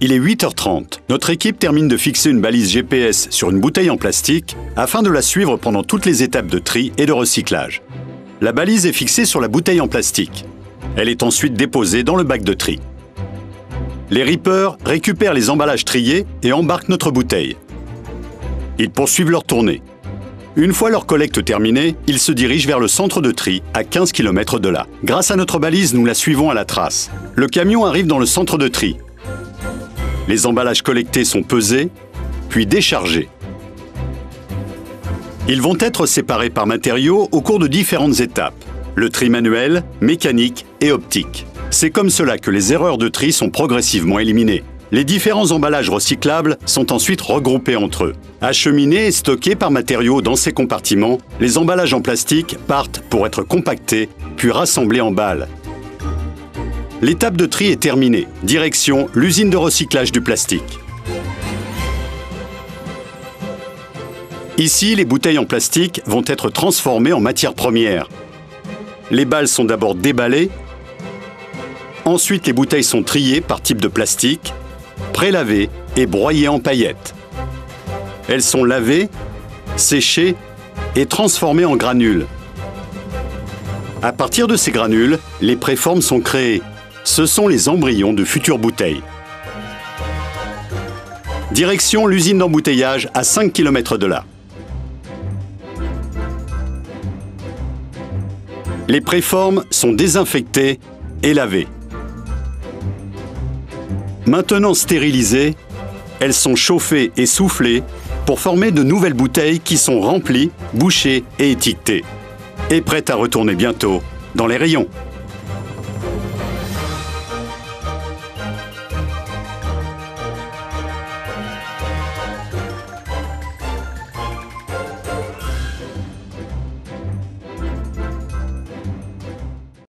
Il est 8h30. Notre équipe termine de fixer une balise GPS sur une bouteille en plastique afin de la suivre pendant toutes les étapes de tri et de recyclage. La balise est fixée sur la bouteille en plastique. Elle est ensuite déposée dans le bac de tri. Les rippers récupèrent les emballages triés et embarquent notre bouteille. Ils poursuivent leur tournée. Une fois leur collecte terminée, ils se dirigent vers le centre de tri, à 15 km de là. Grâce à notre balise, nous la suivons à la trace. Le camion arrive dans le centre de tri. Les emballages collectés sont pesés, puis déchargés. Ils vont être séparés par matériaux au cours de différentes étapes. Le tri manuel, mécanique et optique. C'est comme cela que les erreurs de tri sont progressivement éliminées. Les différents emballages recyclables sont ensuite regroupés entre eux. Acheminés et stockés par matériaux dans ces compartiments, les emballages en plastique partent pour être compactés, puis rassemblés en balles. L'étape de tri est terminée. Direction l'usine de recyclage du plastique. Ici, les bouteilles en plastique vont être transformées en matière première. Les balles sont d'abord déballées. Ensuite, les bouteilles sont triées par type de plastique, prélavées et broyées en paillettes. Elles sont lavées, séchées et transformées en granules. À partir de ces granules, les préformes sont créées. Ce sont les embryons de futures bouteilles. Direction l'usine d'embouteillage à 5 km de là. Les préformes sont désinfectées et lavées. Maintenant stérilisées, elles sont chauffées et soufflées pour former de nouvelles bouteilles qui sont remplies, bouchées et étiquetées. Et prêtes à retourner bientôt dans les rayons.